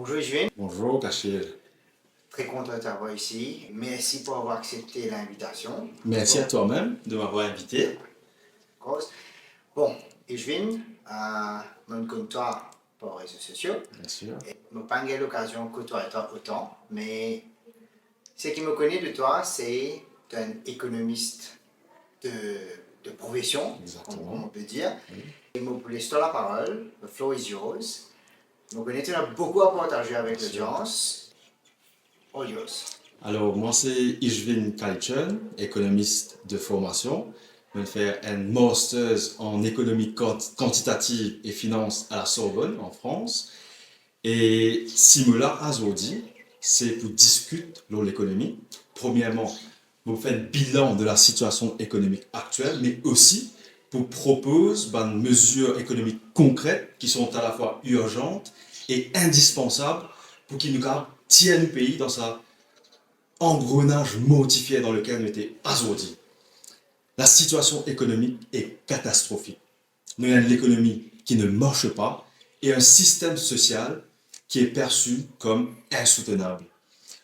Bonjour Juin, Bonjour, Cachir. très content de t'avoir ici. Merci pour avoir accepté l'invitation. Merci à toi-même de m'avoir invité. Grosse. Bon, et Juin, je me connais toi par les réseaux sociaux. Bien sûr. Je n'ai pas eu l'occasion de côtoyer toi autant, mais ce qui me connaît de toi, c'est un économiste de, de profession, comme on Exactement. peut dire. Oui. Et je me laisse toi la parole, le floor is yours. Je connais tu as beaucoup à partager avec Bien sûr. l'audience. All yours. Alors, moi, c'est Ishvin Kaichen, économiste de formation. Je vais faire un master's en économie quantitative et finance à la Sorbonne, en France. Et Simula Azodi, c'est pour discuter de l'économie. Premièrement, vous faites un bilan de la situation économique actuelle, mais aussi pour proposer des mesures économiques concrètes qui sont à la fois urgentes et indispensables pour qu'il nous tienne le pays dans sa engrenage mortifié dans lequel nous était azodi. La situation économique est catastrophique. Nous avons l'économie qui ne marche pas et un système social qui est perçu comme insoutenable.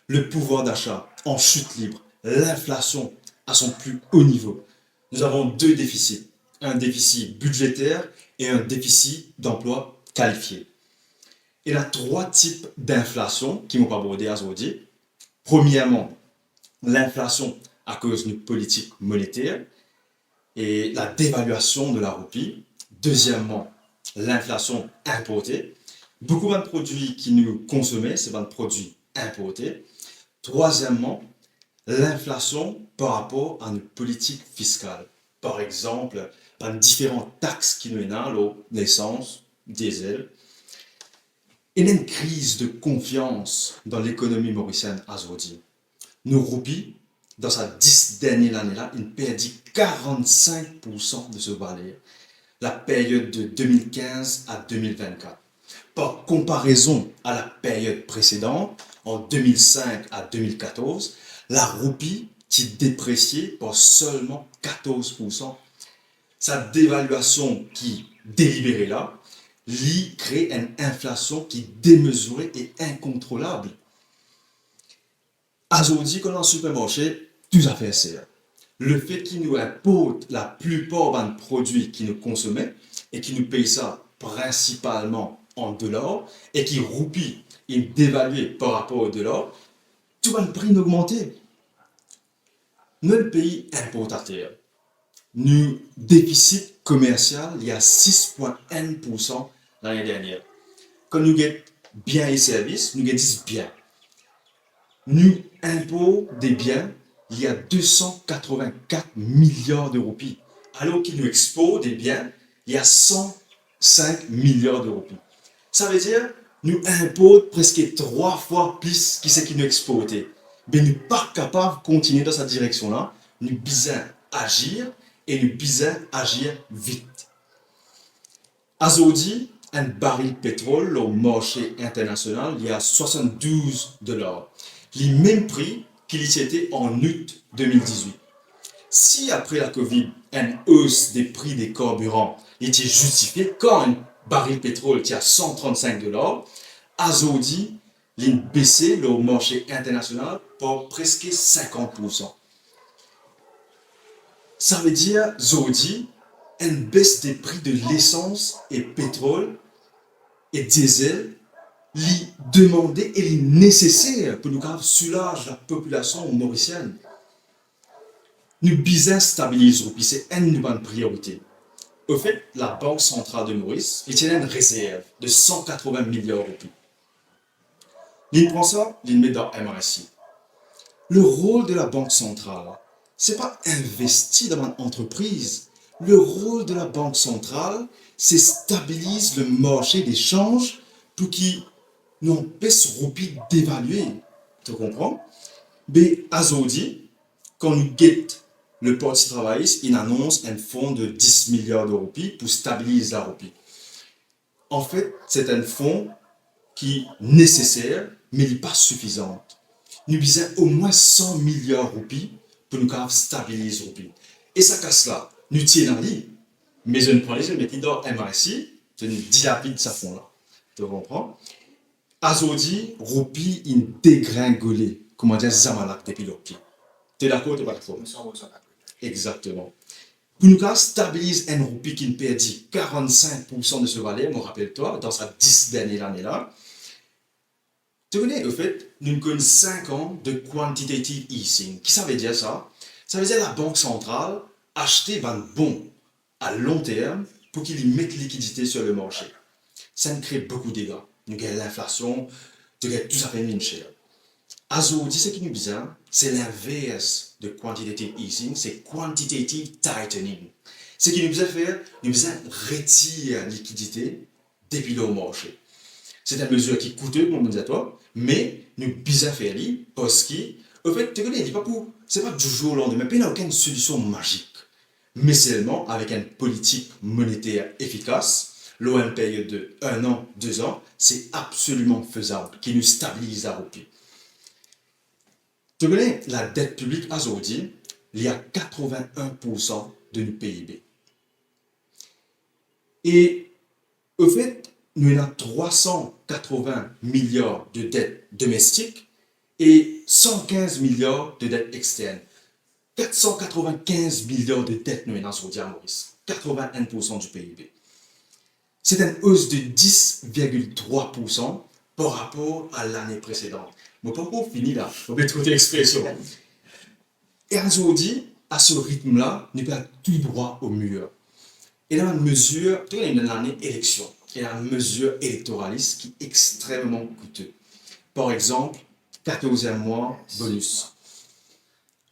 Le pouvoir d'achat en chute libre, l'inflation à son plus haut niveau. Nous avons deux déficits, un déficit budgétaire et un déficit d'emploi qualifié. Il y a trois types d'inflation qui m'ont abordé à aujourd'hui. Premièrement, l'inflation à cause d'une politique monétaire et la dévaluation de la roupie. Deuxièmement, l'inflation importée. Beaucoup de produits qui nous consomment, c'est des produits importés. Troisièmement, l'inflation par rapport à une politique fiscale. Par exemple, par différentes taxes qui nous ont, l'essence, diesel. Il y a une crise de confiance dans l'économie mauricienne aujourd'hui. Nos roupies, dans sa 10 dernières années-là, il perdit 45% de ce valeur. La période de 2015 à 2024. Par comparaison à la période précédente, en 2005 à 2014, la roupie qui dépréciait par seulement 14%. Sa dévaluation qui délibérée là, lui crée une inflation qui est démesurée et incontrôlable. Aujourd'hui, quand on est en supermarché, tout à fait c'est. Le fait qu'il nous importe la plupart des produits qui nous consomment et qui nous payent ça principalement en dollars et qui roupie et dévalué par rapport au dollar, tout va le prix augmenter. Notre pays importateur, nous déficit commercial il y a 6,1% l'année dernière. Quand nous avons biens et services, nous avons 10 biens. Nous impôt des biens, il y a 284 milliards de roupies. Alors qu'il nous export des biens, il y a 105 milliards de roupies. Ça veut dire, nous importons presque 3 fois plus que ce qui nous exportait. Mais nous ne sommes pas capables de continuer dans cette direction-là. Nous besoin agir et nous besoin agir vite. Aujourd'hui, un baril de pétrole au marché international, il y a 72 dollars. Le même prix qu'il y était en août 2018. Si après la Covid, une hausse des prix des carburants était justifiée quand un baril de pétrole qui a 135 dollars, aujourd'hui, il a baissé le marché international par presque 50%. Ça veut dire, aujourd'hui, une baisse des prix de l'essence et pétrole et diesel, li demander et li nécessaire pour nous soulager la population mauricienne. Nous besoin stabiliser, puis c'est une bonne priorité. Au fait, la Banque centrale de Maurice tient une réserve de 180 milliards de roupies. Il prend ça, il met dans MRSI. Le rôle de la Banque centrale, c'est pas investir dans une entreprise. Le rôle de la Banque centrale, c'est stabiliser le marché des changes pour qu'il n'empêche roupie d'évaluer. Tu comprends? Mais aujourd'hui, quand nous guettons le Parti travailliste, il annonce un fonds de 10 milliards de roupies pour stabiliser la roupie. En fait, c'est un fonds qui est nécessaire, mais il n'est pas suffisant. Nous besoin au moins 100 milliards de roupies pour nous stabiliser la roupie. Et ça casse là. Nous tiens en ligne. Mais je ne prends les yeux, mais dans MRSI, je ne dilapide ce fonds-là. Tu comprends? Azodi, roupie, une dégringolée. Comment dire, Zamalak depuis le pied. Tu es d'accord ou tu pas d'accord? Nous sommes au Zona. Exactement. Pour nous, stabilise un roupie qui perdit 45% de ce valeur, me rappelle-toi, dans sa 10 dernières années-là. Tu connais, au fait, nous connaissons 5 ans de quantitative easing. Qui ça veut dire ça? Ça veut dire la Banque centrale acheter un bon à long terme pour qu'il y mette liquidité sur le marché. Ça nous crée beaucoup de dégâts. Nous gagnons l'inflation, nous gagnons tout ça fait mine cher. Azodi, ce qui nous dit, c'est l'inverse de quantitative easing, c'est quantitative tightening. Ce qui nous dit faire, nous retirer la liquidité depuis le marché. C'est une mesure qui est coûteuse, comme on dit à toi, mais nous bien faire parce que, au fait, tu connais, c'est pas du jour au lendemain, il n'y a aucune solution magique. Mais seulement avec une politique monétaire efficace, l'OM période de 1 an, 2 ans, c'est absolument faisable, qui nous stabilise à repli. Tu connais, la dette publique aujourd'hui, il y a 81% de notre PIB. Et au fait, nous avons 380 milliards de dettes domestiques et 115 milliards de dettes externes. 495 milliards de dettes nous avons aujourd'hui à Maurice. 81% du PIB. C'est une hausse de 10,3% par rapport à l'année précédente. Mais pourquoi on finit là? On va trouver l'expression. Et aujourd'hui, à ce rythme-là, nous perdons tout droit au mur. Et dans une mesure, tu vois, il y a une année élection. Il y a une mesure électoraliste qui est extrêmement coûteuse. Par exemple, 14e mois, bonus.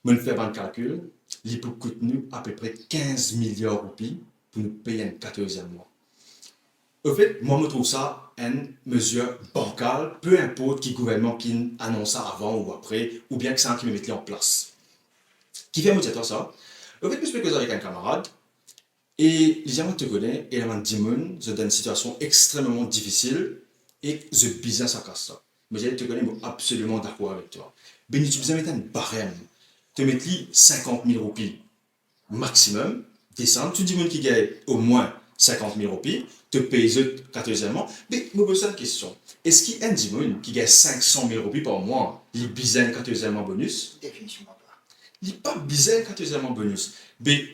Je vais faire un calcul. Il peut coûter nous à peu près 15 milliards de roupies pour nous payer un 14e mois. En fait, moi, je trouve ça une mesure bancale, peu importe qui gouvernement qui annonce ça avant ou après, ou bien que c'est un qui me mette en place. Qui fait me dire ça? En fait, je suis avec un camarade, et les gens te connaissent, et ils m'ont dit, c'est une situation extrêmement difficile, et je business à casse ça. Mais je te connais, je suis absolument d'accord avec toi. Ben, tu besoin de mettre un barème. Tu mets 50 000 roupies maximum, descendre, tu dis qui gagne au moins 50 000 roupies, te paye 14e mois. Mais je me pose une question. Est-ce qu'il y a un dimon qui gagne 500 000 roupies par mois, il bizarre 14e mois bonus? Définitivement pas. Il n'est pas bizarre 14e mois bonus. Mais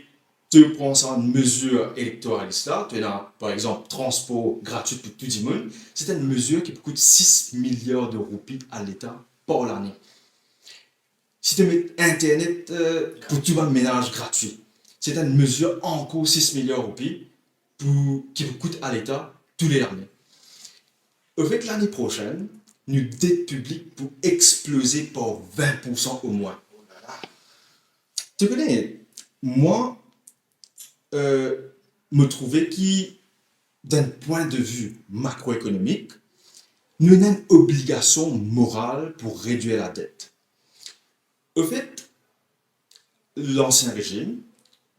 tu prends ça une mesure électoraliste là, tu es là, par exemple, transport gratuit pour tout le monde, c'est une mesure qui coûte 6 milliards de roupies à l'État par l'année. Si tu mets Internet pour tout le ménage gratuit, c'est une mesure encore 6 milliards de roupies qui coûte à l'État tous les années. En fait, l'année prochaine, notre dette publique pour exploser par 20% au moins. Oh là là. Tu connais, moi, me trouvais qui, d'un point de vue macroéconomique, nous avons une obligation morale pour réduire la dette. Au fait, l'ancien régime,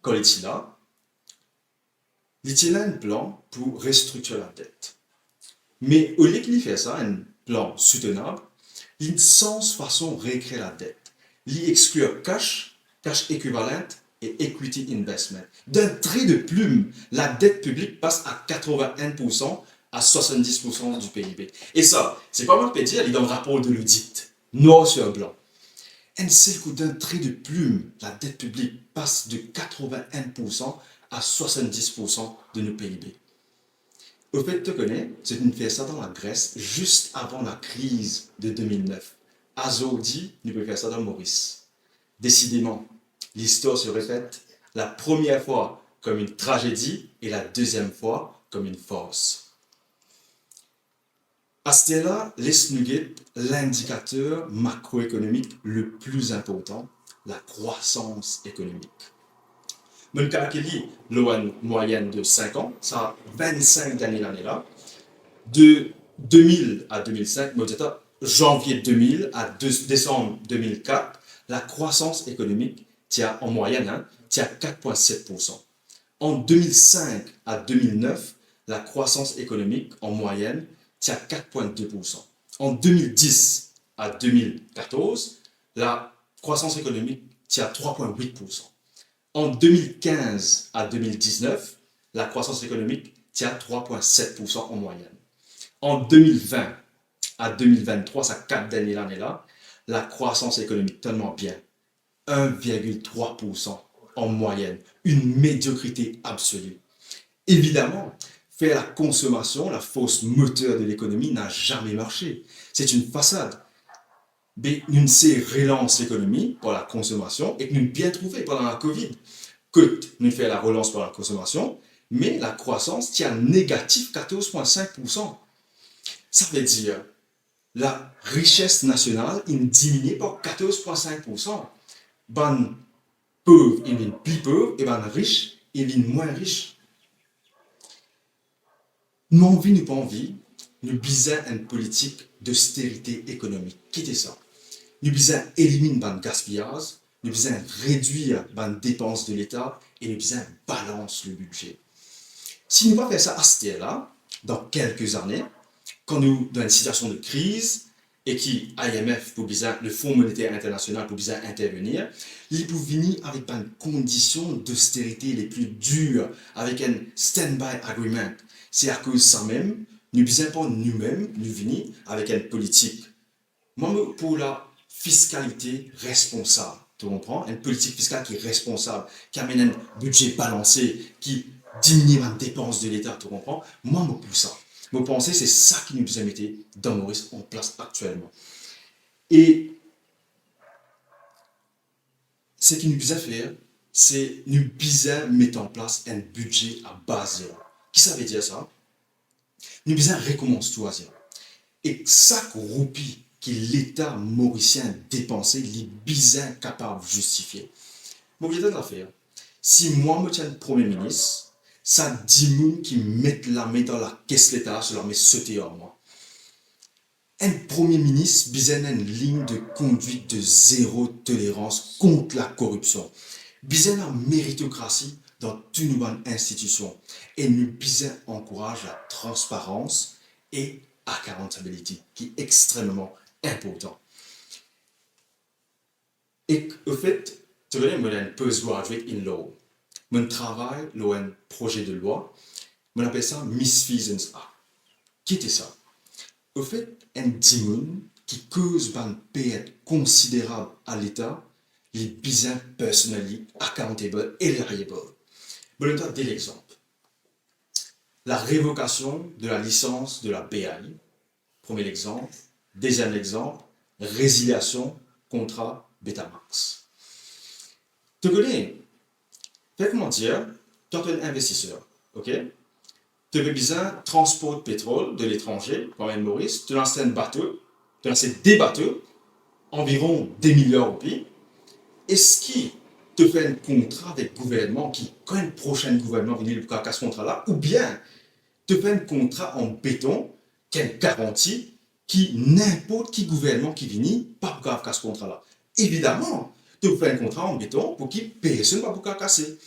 quand il était là, il était là un plan pour restructurer la dette. Mais au lieu qu'il fait ça, un plan soutenable, il sans façon réécrire la dette. Il exclut cash équivalent et equity investment. D'un trait de plume, la dette publique passe à 81% à 70% du PIB. Et ça, c'est pas moi qui peux dire, il est dans le rapport de l'audit, noir sur blanc. Un seul coup d'un trait de plume, la dette publique passe de 81% à 70% de nos PIB. Au fait, tu connais, c'est une fait ça dans la Grèce juste avant la crise de 2009. Azodi nous peut faire ça dans Maurice. Décidément, l'histoire se répète, la première fois comme une tragédie et la deuxième fois comme une force. À ce là laisse-nous l'indicateur macroéconomique le plus important, la croissance économique. Mais le calcul, l'ON moyenne de 5 ans, ça a 25 dernières années là. De 2000 à 2005, janvier 2000 à décembre 2004, la croissance économique tient en moyenne tient 4,7%. En 2005 à 2009, la croissance économique en moyenne tient 4,2%. En 2010 à 2014, la croissance économique tient 3,8%. En 2015 à 2019, la croissance économique tient 3,7% en moyenne. En 2020 à 2023, ça 4 dernières années là, la croissance économique tellement bien. 1,3% en moyenne. Une médiocrité absolue. Évidemment, faire la consommation, la force moteur de l'économie, n'a jamais marché. C'est une façade. Mais nous sait relance l'économie par la consommation et que nous bien trouvé pendant la Covid que nous fait la relance par la consommation, mais la croissance tient négatif 14,5%. Ça veut dire la richesse nationale est diminuée par 14,5%. Ben pauvres, ils viennent plus pauvres, et ben riches, ils viennent moins riches. Nous envie, nous pas envie, nous bisons une politique d'austérité économique. Quittez ça. Nous bisons éliminer le gaspillage, nous bisons réduire les dépenses de l'État et nous bisons balance le budget. Si nous ne pas faire ça à ce là dans quelques années, quand nous dans une situation de crise et qui IMF pour bizarre, le Fonds monétaire international pour bizarre intervenir, il peut venir avec une condition d'austérité les plus dures, avec un stand-by agreement. C'est à cause de ça même, nous besoin pas nous-mêmes, nous venir avec une politique. Moi, pour la fiscalité responsable, tu comprends? Une politique fiscale qui est responsable, qui amène un budget balancé, qui diminue les dépenses de l'État, tu comprends? Moi, pour ça. Vous pensez c'est ça qui nous a mis dans Maurice en place actuellement. Et ce qui nous a fait, c'est nous bizarre mettre en place un budget à base zéro. Qui ça veut dire ça? Nous bizarre recommence tout à zéro. Et chaque roupie que l'État mauricien dépensé, les bizarres capables de justifier. Mon objectif d'affaire, si moi me tiens le Premier ministre, ça 10 personnes qui mettent la main dans la caisse l'État, ça leur met sauter en moi. Un Premier ministre besoin une ligne de conduite de zéro tolérance contre la corruption. Besoin une méritocratie dans toutes nos institutions. Et nous besoin encourage la transparence et accountability, qui est extrêmement important. Et au fait, tu vois, moi, j'ai un postgraduate in law. Mon travail, un projet de loi, on appelle ça Misfeasance Act. Qui était ça? Au fait, un démon qui cause une perte considérable à l'État, les besoins personnels, accountable et liable. Je vais vous donner l'exemple. La révocation de la licence de la BAI, premier exemple. Deuxième exemple, résiliation contrat Betamax. Tu connais? Fait comment dire, quand tu es un investisseur, ok? Tu as besoin de transport de pétrole de l'étranger, comme un Maurice, tu lances un bateau, tu lances des bateaux, environ 10 milliards au pays. Est-ce qui te fait un contrat avec le gouvernement qui, quand un prochain gouvernement vient pour ce contrat-là, ou bien te fait un contrat en béton qui a une garantie qui n'importe qui gouvernement qui vient, pas pour casser ce contrat-là. Évidemment, tu fais un contrat en béton pour qui personne ne va pour casser.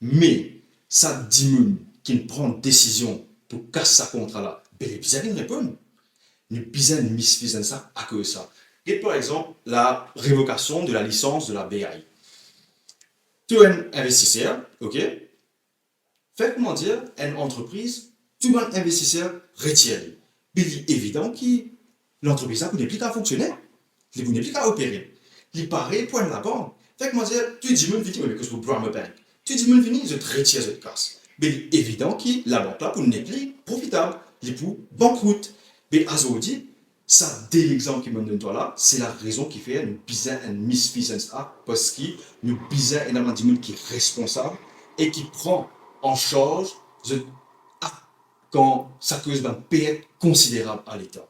Mais ça dit qui prend une décision pour casser ce contrat-là, ben les bizarres répondent. Les bizarres ne misfisent ça à cause de ça. Et par exemple, la révocation de la licence de la BAI. Tu es un investisseur, ok? Fait comment dire, une entreprise, tu vas un investisseur retire. Il est évident que l'entreprise n'est plus qu'à fonctionner, il n'est plus qu'à opérer. Il paraît point de la banque. Fait comment dire, tu dis, mais que je peux me banque. Tu dis, mais je te retire, je te casse. Mais il est évident que la banque là, pour n'est plus profitable, il est pour banqueroute. Mais aujourd'hui, ça, dès l'exemple qui me donne toi là, c'est la raison qui fait une bizarre une misfeasance act parce que nous bizarre énormément de monde qui est responsable et qui prend en charge quand ça cause une perte considérable à l'État.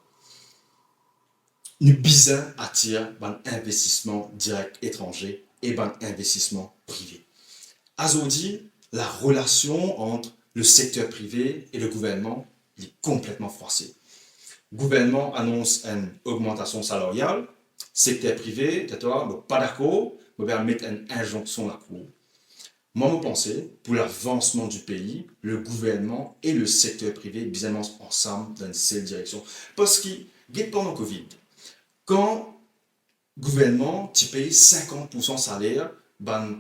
Nous bizarre attire un investissement direct étranger et un investissement privé. Aujourd'hui, la relation entre le secteur privé et le gouvernement est complètement froissée. Le gouvernement annonce une augmentation salariale, secteur privé, pas d'accord, on va mettre une injonction à la cour. Moi, je pense, pour l'avancement du pays, le gouvernement et le secteur privé bizarrement ensemble dans une seule direction. Parce que, pendant le Covid, quand le gouvernement paye 50% salaire dans le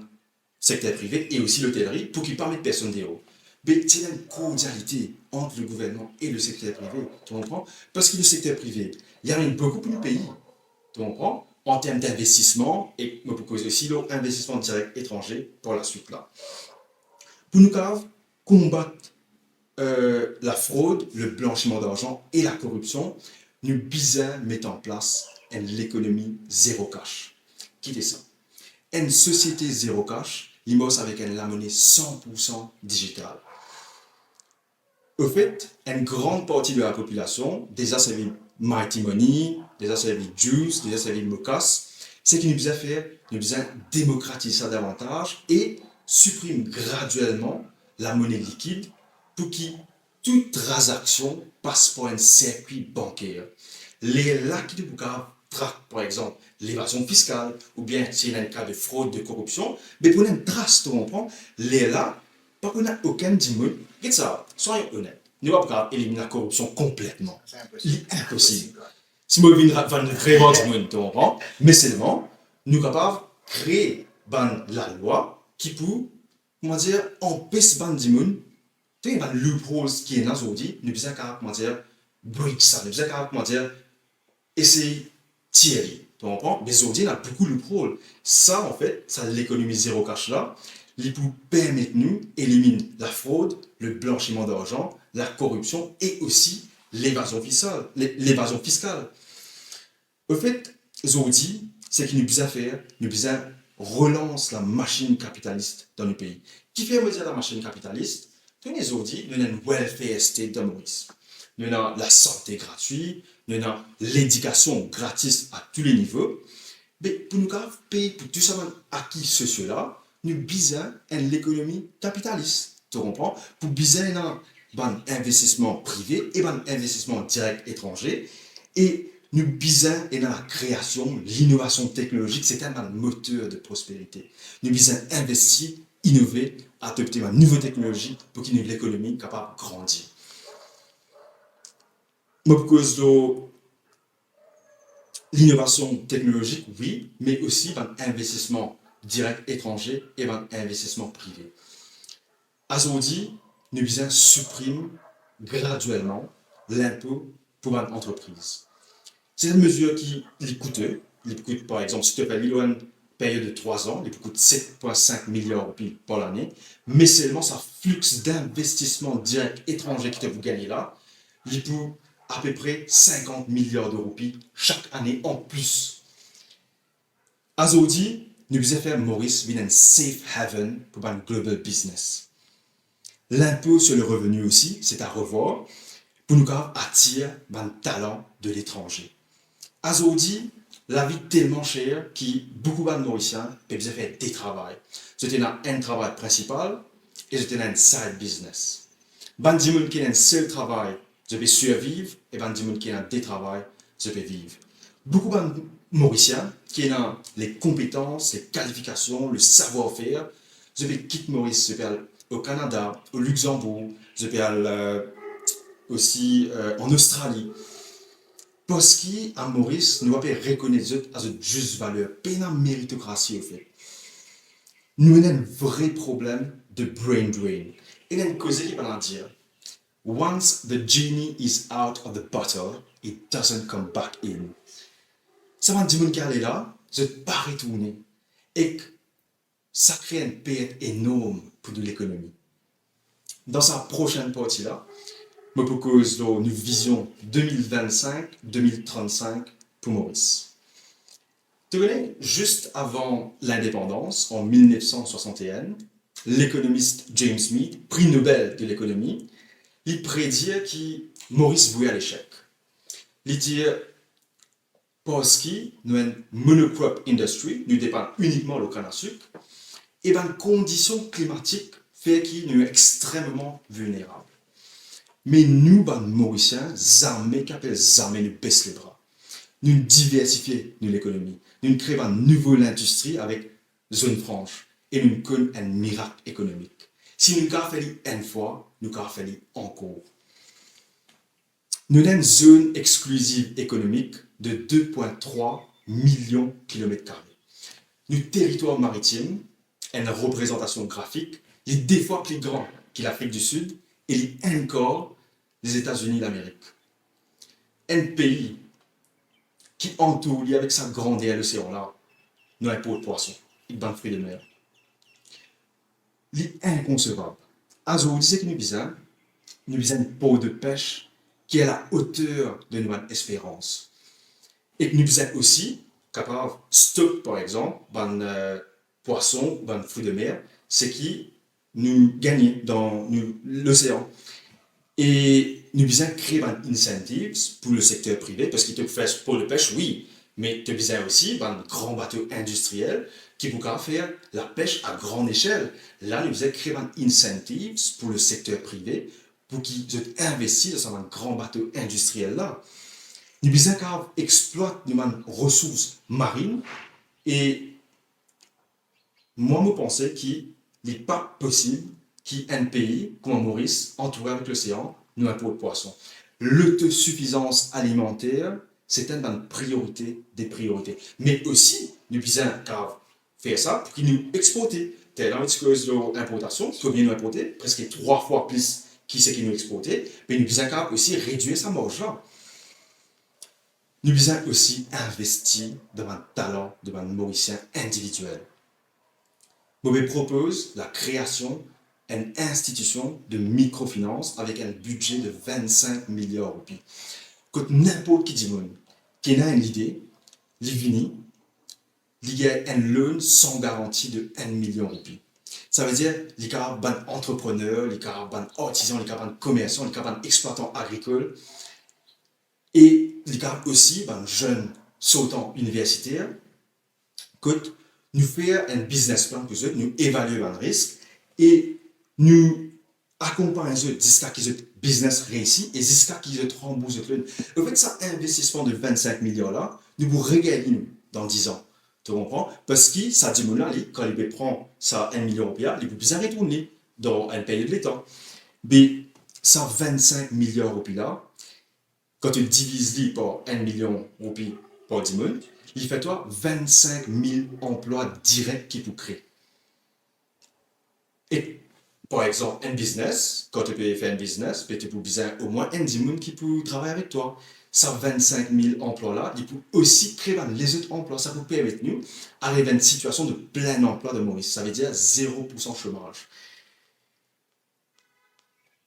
secteur privé et aussi l'hôtellerie pour qu'il ne permette personne d'euros. Mais c'est une cordialité entre le gouvernement et le secteur privé, tu comprends? Parce que le secteur privé, il y a beaucoup plus de pays, tu comprends? En termes d'investissement et me propose aussi l'investissement direct étranger pour la suite là. Pour nous combattre la fraude, le blanchiment d'argent et la corruption, nous bisons mettre en place l'économie zéro cash. Qui est ça? Une société zéro cash, il bosse avec la monnaie 100% digitale. Au fait, une grande partie de la population, déjà servi Mighty Money, déjà servi Juice, déjà servi Mocas, c'est qu'il nous besoin faire, nous besoin démocratiser ça davantage et supprime graduellement la monnaie liquide pour que toute transaction passe par un circuit bancaire. Les là qui traquent, par exemple, l'évasion fiscale, ou bien s'il y a un cas de fraude, de corruption, mais pour une trace, tu comprends, les là, pas qu'on n'a aucun dimanche. Regarde ça, soyons honnêtes. Nous ne pouvons pas éliminer la corruption complètement. C'est impossible. C'est impossible. Si nous voulons vraiment dimanche, tu comprends, mais seulement, nous sommes capables de créer la loi qui peut, comment dire, empêcher ban dimanche. Tu sais, le loophole qui est là aujourd'hui, nous sommes capables, comment dire, breach ça, nous sommes capables, comment dire, essayer de tirer. Tu comprends? Mais aujourd'hui, il y a beaucoup de loopholes. Ça, en fait, ça l'économie zéro cash là. Il peut permettre nous d'éliminer la fraude, le blanchiment d'argent, la corruption et aussi l'évasion fiscale. Au fait, aujourd'hui, ce qu'il nous besoin faire, nous besoin relance la machine capitaliste dans le pays. Qui fait dire la machine capitaliste? Tous les aujourd'hui, nous avons un welfare state de Maurice. Nous avons la santé gratuite, nous avons l'éducation gratis à tous les niveaux. Mais pour nous payer pour tout ça acquis sociaux-là, nous besoin l'économie capitaliste. Tu comprends? Pour besoin d'un investissement privé et d'un investissement direct étranger. Et nous besoin dans la création, l'innovation technologique, c'est un moteur de prospérité. Nous besoin investir, innover, adopter une nouvelle technologie pour que l'économie soit capable de grandir. Pour cause de l'innovation technologique, oui, mais aussi un investissement direct étranger et un investissement privé. Aujourd'hui, nous besoin supprimer graduellement l'impôt pour une entreprise. C'est une mesure qui est coûteuse. Il coûte, par exemple, si tu fais une période de 3 ans, il coûte 7,5 milliards par l'année, mais seulement ça flux d'investissement direct étranger que vous gagnez là, il peut à peu près 50 milliards d'euros chaque année en plus. Aujourd'hui, nous devons faire Maurice un safe haven pour un global business. L'impôt sur le revenu aussi, c'est à revoir pour nous attirer un talent de l'étranger. Aujourd'hui, la vie est tellement chère que beaucoup de Mauriciens peuvent faire des travaux. C'était un travail principal et c'était un side business. Ben di moun qui a un seul travail, je vais survivre, et ben di moun qui a des travail, je vais vivre. Beaucoup de Mauriciens qui ont les compétences, les qualifications, le savoir-faire, je vais quitter Maurice, je vais aller au Canada, au Luxembourg, je vais aller aussi en Australie. Parce qu'à Maurice, nous devons reconnaître à cette juste valeur, pas une méritocratie au fait. Nous avons un vrai problème de brain drain. Et une cause qui va dire, once the genie is out of the bottle, it doesn't come back in. Ça va dire que est là, je ne vais pas retourner. Et ça crée une perte énorme pour l'économie. Dans sa prochaine partie là, je propose une vision 2025-2035 pour Maurice. Tu connais, juste avant l'indépendance, en 1961, l'économiste James Mead, prix Nobel de l'économie, il prédit que Maurice vouait à l'échec. Il dit parce que nous avons une monocrop industry, nous dépendons uniquement de canne à sucre, et bien, conditions climatiques fait que nous sommes extrêmement vulnérables. Mais nous, les Mauriciens, jamais nous baissons les bras. Nous diversifions l'économie. Nous créons une nouvelle industrie avec zone franche. Et nous connaissons un miracle économique. Si nous avons fait une fois, nous avons fait encore. Nous avons une zone exclusive économique de 2,3 millions de km². Notre territoire maritime a une représentation graphique qui est 2 fois plus grand qui est l'Afrique du Sud, et encore les États-Unis d'Amérique. Un pays qui entoure avec sa grandeur l'océan là, nous avons pour de poisson, et de fruits de mer. C'est inconcevable. Aujourd'hui, c'est que nous avons une peau de pêche qui est à la hauteur de notre espérance. Et que nous avons aussi capable de stocker, par exemple, des poissons, des fruits de mer, ce qui nous gagne dans l'océan. Et nous avons créé des incentives pour le secteur privé, parce qu'il te fait pour le pêche, oui, mais nous avons aussi des grands bateaux industriels qui pourraient faire la pêche à grande échelle. Là, nous avons créé des incentives pour le secteur privé pour qu'ils investissent dans un grand bateau industriel là. Nous avons exploité nos ressources marines et moi, je pensais qu'il n'est pas possible qu'un pays comme Maurice, entouré avec l'océan, nous ait pas de poisson. L'autosuffisance alimentaire, c'est une des priorités des priorités. Mais aussi, nous devons faire ça pour qu'ils nous exportent. Dans l'importation, ce qu'on vient nous importer, presque 3 fois plus qui c'est qui nous exporter, mais nous devons aussi réduire sa marge-là. Nous devons aussi investir dans un talent de un Mauricien individuel. Je me propose la création d'une institution de microfinance avec un budget de 25 milliards de roupies. Quand n'importe qui dit qui a une idée, il y a une loan sans garantie de 1 million de roupies. Ça veut dire qu'il y a des entrepreneurs, il y a des artisans, il y a des commerçants, il y a des exploitants agricoles et il y a aussi des jeunes sautants universitaires que nous faire un business plan pour eux, nous évaluer un risque et nous accompagner eux jusqu'à ce que le business réussit et jusqu'à ce qu'ils remboursent le. En fait, cet investissement de 25 millions là, nous vous régalons dans 10 ans. Tu comprends? Parce que ça dit là, quand il prend ça 1 million de roupies, il peut bien retourner dans un pays de l'État. Mais ça 25 millions de roupies là, quand tu divises par 1 million de roupies par 10 000, il fait toi 25 000 emplois directs qui vous créent. Et par exemple, un business, quand tu peux faire un business, tu peux besoin au moins un 10 000 qui peut travailler avec toi. Ça 25 000 emplois là, il peut aussi créer les autres emplois. Ça vous permet nous arriver à une situation de plein emploi de Maurice. Ça veut dire 0% chômage.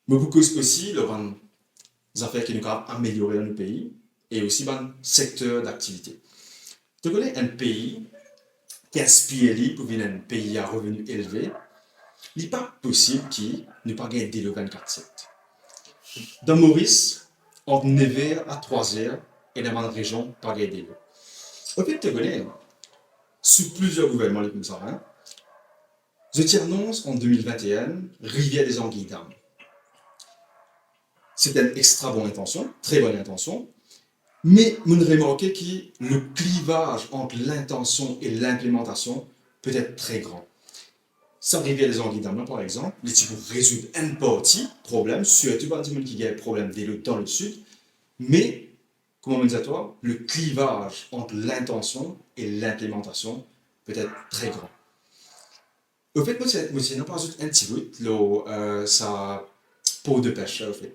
Mais beaucoup aussi les affaires qui nous ont amélioré dans le pays et aussi dans secteur d'activité. Tu connais un pays qui aspire pour devenir un pays à revenus élevés, il n'est pas possible qu'il n'ait pas gagné dès le 24/7. Dans Maurice, entre 9h à 3h, et dans la région, pas gagné dès le. En fait, tu connais, sous plusieurs gouvernements comme ça, je t'annonce en 2021, Rivière des Anguilles d'Armes. C'était une extra bonne intention, très bonne intention, mais vous remarquez que le clivage entre l'intention et l'implémentation peut être très grand. Ça Rivière des Anguilles d'Armes, par exemple, les pour résoudre un petit problème, surtout dans les gens qui ont un problème dans le sud, mais, comme on me dit à toi, le clivage entre l'intention et l'implémentation peut être très grand. Au fait, moi, je n'ai pas ajouté un petit bout, ça peau de pêche, au fait.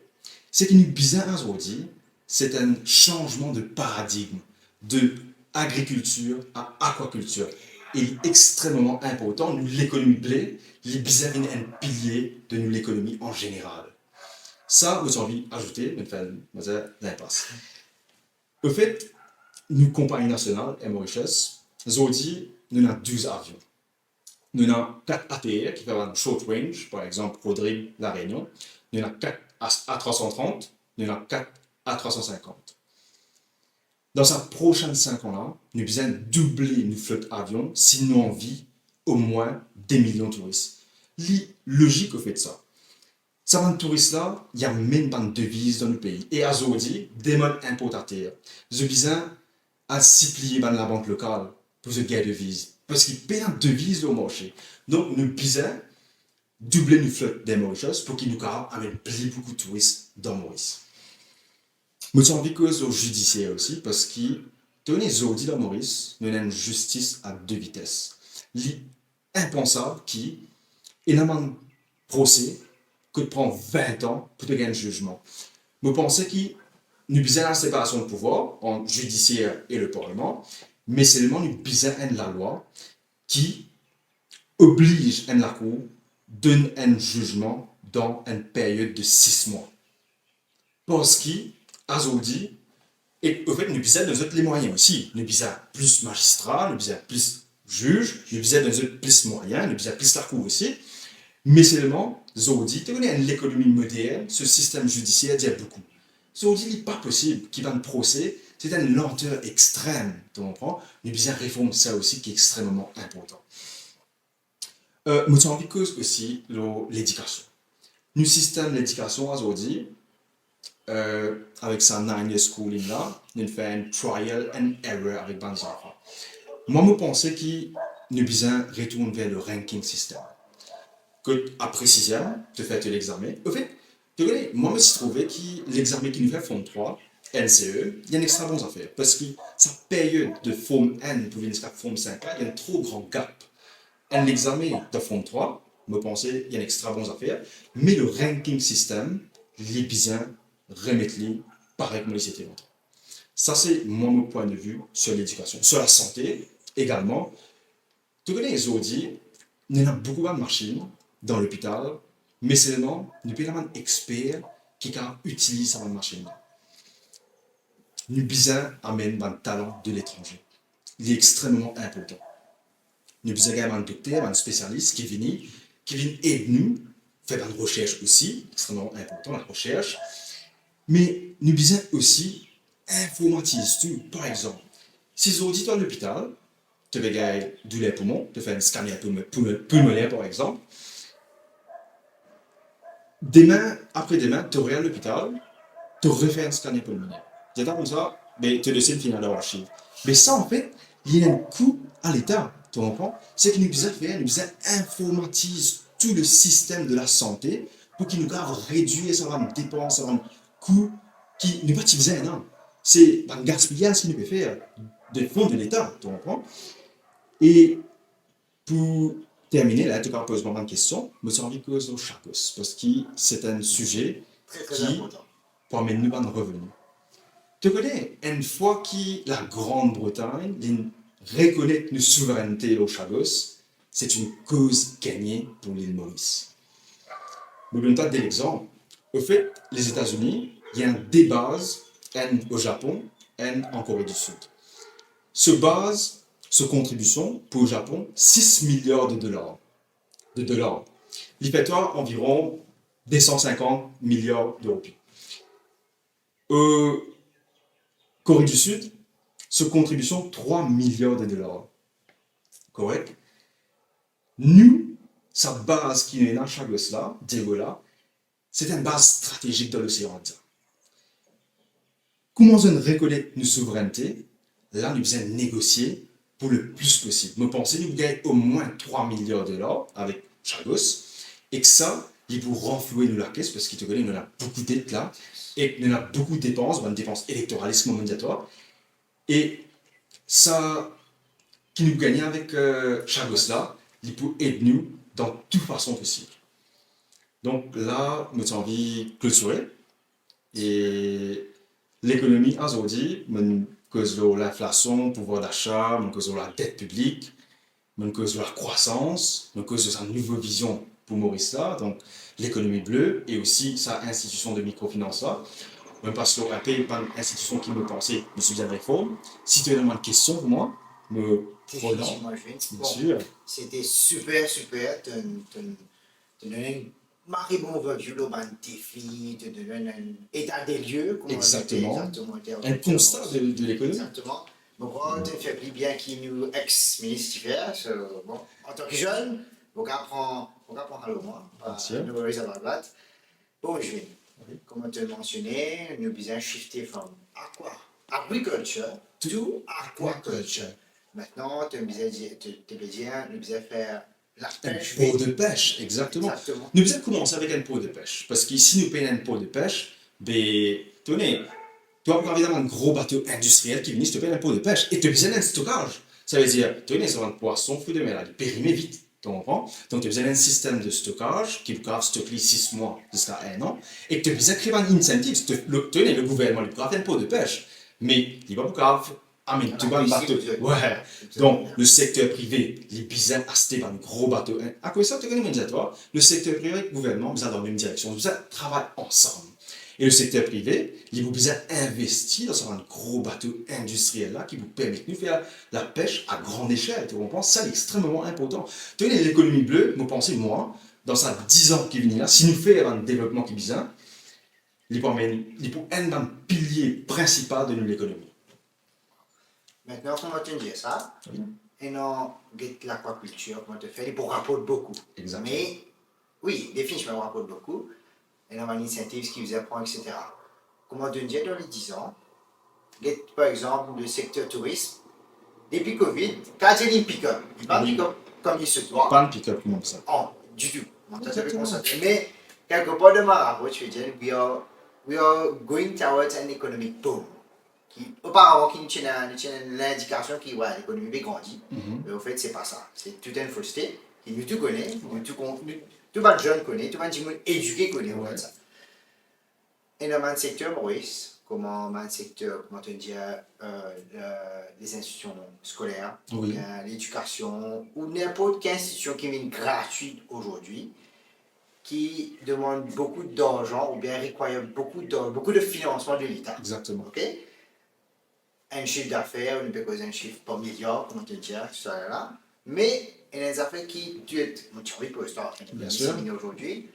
C'est qu'il est bizarre aujourd'hui, c'est un changement de paradigme de agriculture à aquaculture. Et il est extrêmement important. Nous, l'économie blé, il est bizarre un pilier de nous l'économie en général. Ça, j'ai envie d'ajouter, mais faire l'impasse. Au fait, nous, compagnie nationale, Mauritius, aujourd'hui, nous avons 12 avions. Nous avons 4 ATR qui font un short range, par exemple, Rodrigue, La Réunion. Nous avons 4 A330, nous avons 4 A350. Dans sa prochaine 5 ans-là, nous devons doubler nos flottes avions si nous envie au moins des millions de touristes. C'est logique au fait de ça. Ça va de touristes-là, il y a même pas de devises dans le pays. Et aujourd'hui, des modes importateurs. Je besoin à supplier la banque locale pour ce gain de devises. Parce qu'ils paient une devise au marché. Donc, nous devons doubler nos flottes des Mauritius pour qu'ils nous amènent beaucoup de touristes dans Maurice. Moi, j'ai envie que au judiciaire aussi, parce que, tenez, aujourd'hui dans Maurice, nous avons une justice à 2 vitesses. L'impensable qui, énormément de procès, que de prendre 20 ans pour te gagner un jugement. Je pensais qu'il nous besoin la séparation de pouvoir entre judiciaire et le Parlement, mais seulement nous besoin de la loi qui oblige la Cour donne un jugement dans une période de 6 mois. Parce qu'aujourd'hui, et au fait, nous besoin de les moyens aussi. Nous besoin plus magistrats, nous besoin plus juges, nous besoin de plus moyens, nous besoin plus la Cour aussi. Mais seulement, aujourd'hui, tu connais l'économie moderne, ce système judiciaire dit beaucoup. Aujourd'hui, il n'est pas possible qu'il y ait un procès, c'est une lenteur extrême, tu comprends? Nous besoin réformer ça aussi qui est extrêmement important. Moi, envie cause aussi l'éducation. Nous système d'éducation aujourd'hui, avec sa 9-year schooling là, nous fait un trial and error avec les enfants. Moi, je pense que nous besoin retourner vers le ranking system. Que après 6e, tu fais l'examen. En fait, tu connais, moi, je me suis trouvé que l'examen qui nous fait Forme 3, NCE, il y a une extra bonne affaire. Parce que sa période de Forme N pour venir jusqu'à Forme 5, il y a un trop grand gap. Un examen de Forme 3, je pense qu'il y a une extra bonne affaire. Mais le ranking system, les besoins remettre-les pareil comme les étaient longtemps. Ça, c'est mon point de vue sur l'éducation. Sur la santé, également, tu connais les audits, il y en a beaucoup de machines dans l'hôpital, mais seulement, nous avons un expert qui utilise cette machine. Nous besoin amener un talent de l'étranger. Il est extrêmement important. Nous besoin également un docteur, un spécialiste qui vient aider nous, faire une recherche aussi, extrêmement important, la recherche. Mais nous besoin aussi informatiser tout. Par exemple, si vous êtes dans l'hôpital, tu vas gagner douleur poumon, tu fais un scanner pulmonaire par exemple. Demain, après-demain, tu regardes l'hôpital, tu refais un scanner pulmonaire. C'est comme ça, mais tu décides de finir dans l'archive. Mais ça, en fait, il y a un coût à l'État, tu comprends? C'est que nous besoin faire, nous besoin informatiser tout le système de la santé pour qu'il nous réduire ça va dépenses, ça va coût qui n'est pas utilisé, non. C'est un gaspillage qui nous peut faire des fonds de l'État, tu comprends? Et pour terminer, là, tu vas poser vraiment une question, je me suis envie de poser au Chagos, parce que c'est un sujet qui permet de nous un revenu. Tu connais, une fois que la Grande-Bretagne reconnaît nos souverainetés au Chagos, c'est une cause gagnée pour l'île Maurice. Je vais vous donner l'exemple. Au fait, les États-Unis, il y a des bases au Japon et en Corée du Sud. Ce base, ce contribution pour le Japon, 6 milliards de dollars. Il fait environ 250 milliards d'euros. Corée du Sud, ce contribution 3 milliards de dollars. Correct? Nous, sa base qui est dans Chagos là, là, c'est une base stratégique dans l'océan Indien. Comment on reconnaît nos souverainetés? Là, nous devons négocier pour le plus possible. Je pense que nous gagnons au moins 3 milliards de dollars avec Chagos et que ça, il faut renflouer nous la caisse parce qu'il te connaît, nous a beaucoup de dettes là et nous a beaucoup de dépenses, des dépenses électoralistes mandatoires. Et ça, qui nous gagne avec Chagos là, il peut aider nous dans toute façon possible. Donc là, j'ai envie de clôturer. Et l'économie aujourd'hui, cause de l'inflation, pouvoir d'achat, cause de la dette publique, cause de la croissance, cause de sa nouvelle vision pour Maurice là, donc l'économie bleue et aussi sa institution de microfinance là. Même parce que l'ORP pas une institution qui me pensait, je suis bien réforme. Si tu as une question pour moi, me prenant, bien sûr. C'était super, de donner une marée bonne overview, un défi, de donner un état des lieux. Exactement. Un constat de l'économie. Exactement. Bon, tu fais plus bien qu'il nous ex-ministre bon, en tant que jeune, on apprend à le moi. Ne worries about that. Bon, je vais. Comme tu as mentionné, nous devons shifter from agriculture to aquaculture. Maintenant, tu veux dire, nous devons faire la pêche. Un pot de pêche, exactement. Nous devons commencer avec un pot de pêche. Parce que si nous payons un pot de pêche, tenez, tu as évidemment un gros bateau industriel qui vient te payer un pot de pêche et tu as besoin d'un stockage. Ça veut dire, tenez, ça va un poisson, fruit de mer, périmé vite. Tu comprends? Donc, tu as besoin d'un système de stockage qui peut stocker 6 mois jusqu'à 1 an. Et tu as besoin de créer un incentive. Le gouvernement, il peut faire un pot de pêche. Mais il va pas tu vas un bateau. Ouais. Donc, le secteur privé, les besoin d'acheter un gros bateau. À quoi ça, tu connais toi? Le secteur privé et le gouvernement, ils sont dans la même direction. Ils travaillent ensemble. Et le secteur privé, il vous besoin d'investir dans un gros bateau industriel là qui vous permet de faire la pêche à grande échelle. Tu comprends? Ça, c'est extrêmement important. Tu vois, l'économie bleue, vous pensez, moi, dans ça 10 ans qui viennent là, si nous faisons un développement qui est bien, il peut être un pilier principal de l'économie. Maintenant, comment tu dis ça? Oui. Et non, l'aquaculture, comment tu fais? Il rapporte beaucoup. Exactement. Mais, oui, définitivement, il rapporte beaucoup. Et on a une initiative qui vous apprend, etc. Comment tu dis dans les 10 ans? Par exemple, le secteur tourisme, depuis Covid, quand il y a une pick-up, il va pick-up comme il se doit. Pas un pick-up comme ça. Oh, du tout. Mais, quelque part de ma rapport, je veux dire, we are going towards an economic boom. Auparavant, qui nous tient l'indication que l'économie va grandir. Mais au fait, c'est pas ça. C'est tout un faux state. Et nous tout connaissons, tout le jeune connaît, tout le monde éduqué connaît. Ouais. Ça. Et dans le secteur, Maurice, comment le secteur, comment on dit, les institutions scolaires, oui. L'éducation, ou n'importe quelle institution qui est gratuite aujourd'hui, qui demande beaucoup d'argent ou bien requiert beaucoup de financement de l'État. Exactement. Okay? Un chiffre d'affaires, on peut causer un chiffre par milliard, comment te dire, ça là. Mais il y a des affaires qui tuent. Tu as pour ça, bien sûr. Aujourd'hui.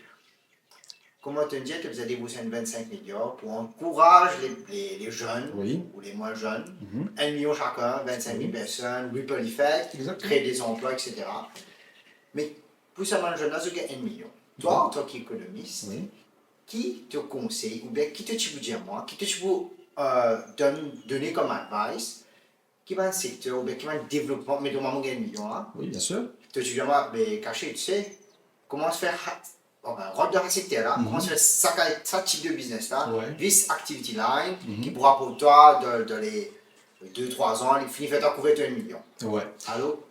Comment te dire, tu as déboursé 25 milliards pour encourager les jeunes oui. ou les moins jeunes. 1 million chacun, 25 000 personnes, ripple effect, créer des emplois, etc. Mais pour ça, les jeunes, c'est 1 million. Toi, en tant qu'économiste, qui te conseille, ou bien qui te tu peux dire moi, qui te tu peux donner comme advice, qui va un secteur, ou bien qui va un développement, mais normalement, 1 million. Hein? Oui, bien sûr. Tu dis moi, mais caché, tu sais, comment se faire, rentre dans un secteur là, comment se faire ça type de business là, this activity line, qui pourra pour toi, dans les 2-3 ans, il finit faire couvrir 1 million. Ouais. Allô?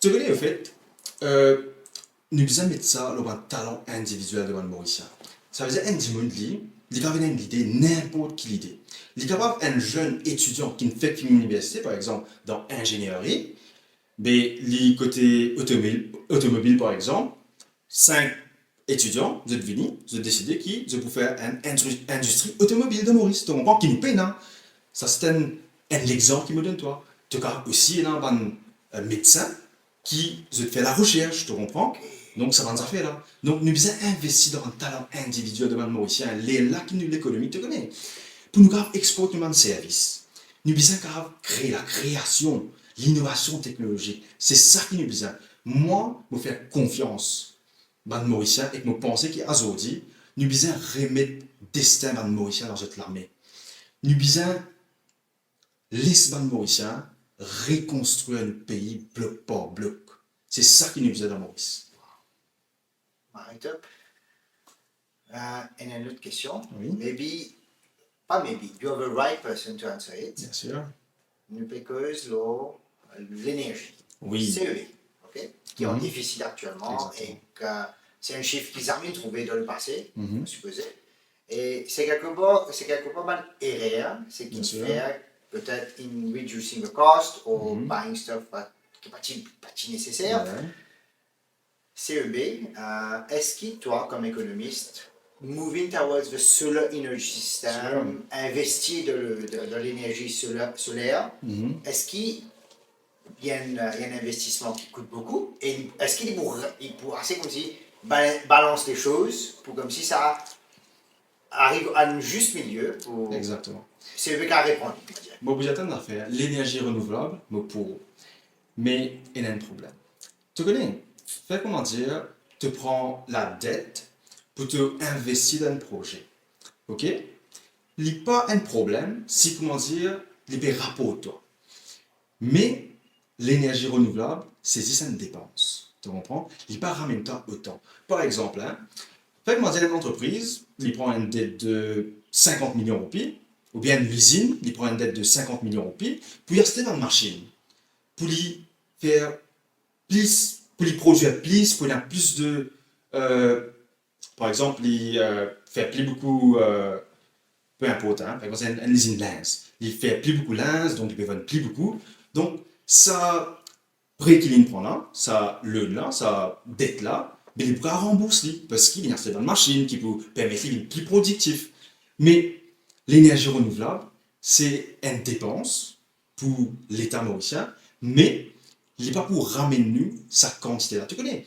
Tu connais, au fait, nous devons mettre ça dans un talent individuel de Mauricien. Ça veut dire un dimanche, il va venir une idée, n'importe quelle idée. Il est capable un jeune étudiant qui ne fait qu'une université, par exemple, dans l'ingénierie, mais le côté automobile, par exemple, 5 étudiants, vous êtes venus, vous avez décidé qui vous faire une industrie automobile de Maurice. Tu comprends? Qui nous paye, non? Ça, c'est un exemple qui me donne, toi. Tu as aussi un médecin qui fait la recherche, tu comprends? Donc, ça va nous faire là. Donc, nous devons investir dans un talent individuel de Mauricien, là qui nous l'économie, tu connais. Pour nous exporter un service, nous devons créer la création, l'innovation technologique. C'est ça qui nous besoin. Moi, je faire confiance dans Mauricien et que je pense qu'aujourd'hui, nous devons remettre le destin de Mauricien dans cette armée. Nous devons laisser Mauricien reconstruire le pays bloc par bloc. C'est ça qui nous besoin dans Maurice. Right up. Et une autre question. Oui. You have a right person to answer it. Bien sûr. Nous because l'énergie. Oui. CEV, okay? Qui est en déficit actuellement. Exactement. Et que c'est un chiffre qu'ils ont trouvé dans le passé, je suppose. Et c'est quelque part mal erreur, c'est qu'il fait peut-être in reducing the cost or buying stuff qui n'est pas nécessaire. CEB, est-ce que toi, comme économiste, moving towards the solar energy system, investir dans l'énergie solaire, est-ce qu'il y a un investissement qui coûte beaucoup et est-ce qu'il pourrait assez comme si balance les choses pour comme si ça arrive à un juste milieu pour... Exactement. CEB qui a répondu. Bon, vous attendez à faire l'énergie renouvelable, mais il y a un problème. Tu connais? Fait comment dire, tu prends la dette pour te investir dans un projet. Ok? Il n'y a pas un problème si, comment dire, il y a des rapports toi. Mais l'énergie renouvelable, c'est juste une dépense. Tu comprends? Il n'y a pas en même temps autant. Par exemple, fait comment dire, une entreprise, il prend une dette de 50 millions de roupies, ou bien une usine, il prend une dette de 50 millions de roupies, pour y acheter dans une machine, pour lui faire plus pour les produire plus, pour avoir plus de... par exemple, il fait plus beaucoup... peu importe, hein, par exemple, une usine lance. Il fait plus beaucoup lance, donc il peut vendre plus beaucoup. Donc, ça prêt qu'il prend là, ça loan là, ça dette là, mais il pourra rembourser parce qu'il y a une machine qui peut permettre d'être plus productif. Mais l'énergie renouvelable, c'est une dépense pour l'État mauricien, mais il n'est pas pour ramener nous sa quantité là. Tu connais,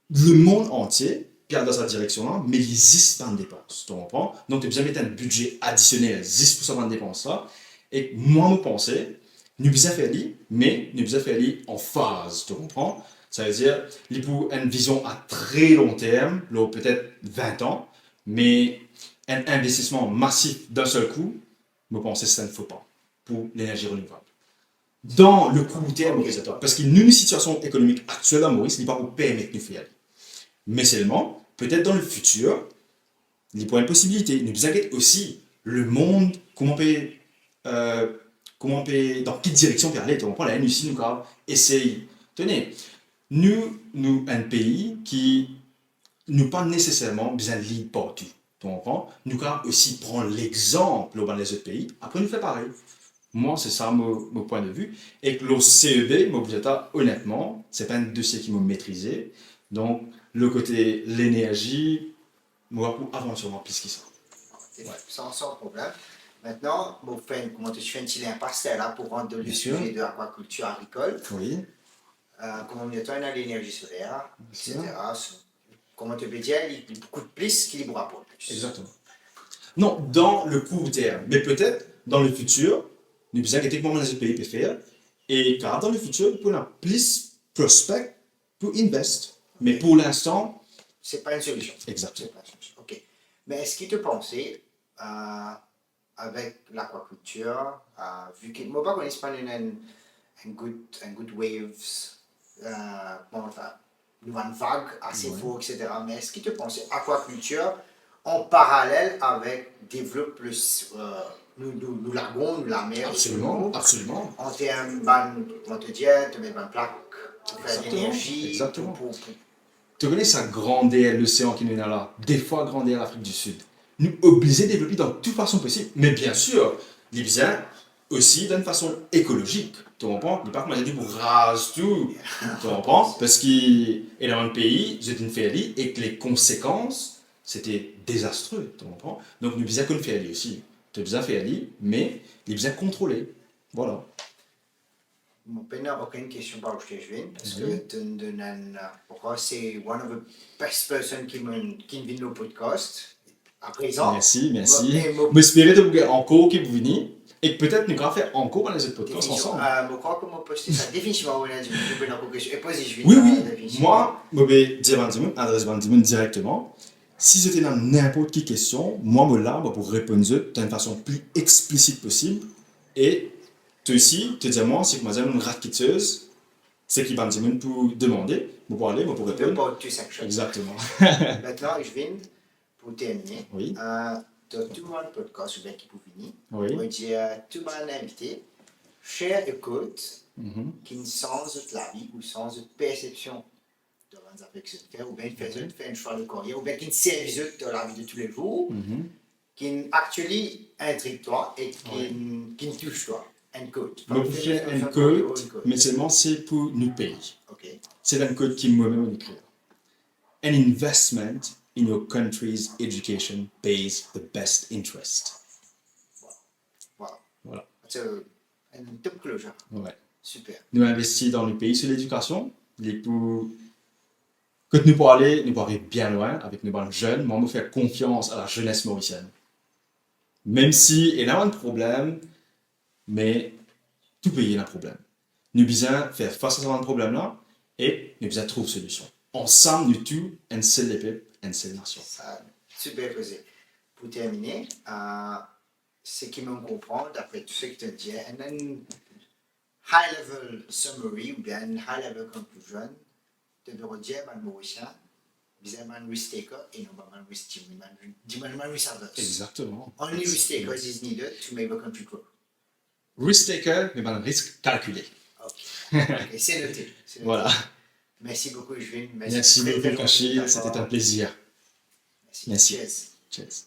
le monde entier regarde dans cette direction-là, mais il existe pas de dépenses. Tu comprends? Donc, tu as besoin de mettre un budget additionnel, 10% de dépenses là. Et moi, je pensais, nous besoin faire li, mais nous besoin faire li en phase. Tu comprends? Ça veut dire, il pour une vision à très long terme, là, peut-être 20 ans, mais un investissement massif d'un seul coup, je pensais que ça ne faut pas pour l'énergie renouvelable. Dans le court terme, Ok. parce qu'il y a une situation économique actuelle à Maurice, il n'est pas pour permettre de faire. Mais seulement, peut-être dans le futur, il y a une possibilité. Ne vous inquiétez aussi, le monde, dans quelle direction peut aller. Tu comprends? La NUC nous essaye. Tenez, nous, un pays qui nous pas nécessairement besoin de lead partout. Tu comprends? Nous aussi prendre l'exemple dans les autres pays, après nous faire pareil. Moi, c'est ça mon point de vue. Et que le CEB, honnêtement, c'est pas un dossier qui m'a maîtrisé. Donc, le côté l'énergie, moi, pour aventurement plus que ça. Ouais. Sans problème. Maintenant, comment tu fais un petit impasse là pour rendre le Bien sujet sûr. de l'aquaculture agricole. Oui, Comment mieux on a l'énergie solaire, sûr. etc. Comment tu peux dire, il coûte plus qu'il ne pourra pas plus. exactement. Non, dans le court terme, mais peut-être dans le futur, nous besoin que comment les pays peuvent faire, et car dans le futur, nous pouvons plus prospect pour invest. Mais pour l'instant, C'est pas une solution. exactement. C'est pas une solution. Ok. Mais est-ce qu'il te pensait, avec l'aquaculture, vu que moi, je ne connais pas un good waves, enfin, une vague assez Ouais. fort, etc. Mais est-ce qu'il te pensait aquaculture en parallèle avec développe nous lagons, nous la mer, Absolument, absolument. en termes comment te dire, te mettre une plaque pour faire de Exactement, l'énergie, exactement. pour Tu connais ça grandir l'océan qui nous est là, des fois grandir l'Afrique du Sud. Nous obligés de développer dans toute façon possible. Mais bien sûr, les biens aussi d'une façon écologique. Tu comprends? Il n'est pas comme dit pour raser tout. Tu comprends? Parce qu'il est dans un pays, c'est une féerie et que les conséquences, c'était désastreux. Tu comprends? Donc nous besoin qu'on féerie aussi. Tu as besoin de féerie, mais il besoin contrôler. Voilà. mon père n'a aucune question par où je viens, parce que Mhm. pourquoi c'est one of the best person qui vient au podcast. À présent, Merci, merci. et mon J'espère que vous encore que vous venez et que peut-être nous allons faire encore les autres podcasts définition, ensemble. je crois que mon poster ça définitivement, on a dit, je vais encore question, et posez, je Oui, viens oui. définitivement. Moi, je vais dire adresse Bandimun directement. Si c'était dans n'importe quelle question, moi, je suis là pour répondre d'une façon plus explicite possible. Et toi aussi, te dire moi, si je une raqueteuse, c'est qui Bandimun pour demander, pour parler, pour Il peut répondre. pas tout section. Exactement. Maintenant, je viens pour terminer. Oui. Dans tout le monde podcast, ou bien qui peut venir, Oui. je dire tout le monde invité, cher écoute, Mhm. qui ne sens de la vie ou sans de perception de leurs affections de faire, ou bien fait un choix de carrière, ou bien qui ne servit de la vie de tous les jours, Mhm. qui actually intrigue toi et Ouais. qui ne touche toi. Un code. Je vous fais un code, mais seulement c'est pour nous payer. Ok. C'est un code qui moi-même écrit. An investment in your country's education pays the best interest. Voilà. Voilà. C'est un top closure. Ouais. Super. Nous investissons dans le pays sur l'éducation. Quand nous pourrons aller bien loin avec nos jeunes, mais on nous faire confiance à la jeunesse mauricienne. Même si il y a un problème, mais tout pays a un problème. Nous devons faire face à ce problème-là et nous devons trouver une solution. Ensemble, nous tous, un seul peuple, une seule nation. Ça, super posé. Pour terminer, ce qui me comprend, d'après tout ce que tu as dit, un high-level summary ou bien un high-level conclusion de bureau de dire, man mauricien, bizarrement risk taker et non pas man risk team, man risk averse. Exactement. Only risk takers is needed to make the country grow. Risk taker, mais un risque calculé. Ok, okay. C'est noté. Voilà. Merci beaucoup, Jules. Merci très, beaucoup, très gentil Kachil. de ta C'était part. un plaisir. Merci. Merci. Cheers. Cheers.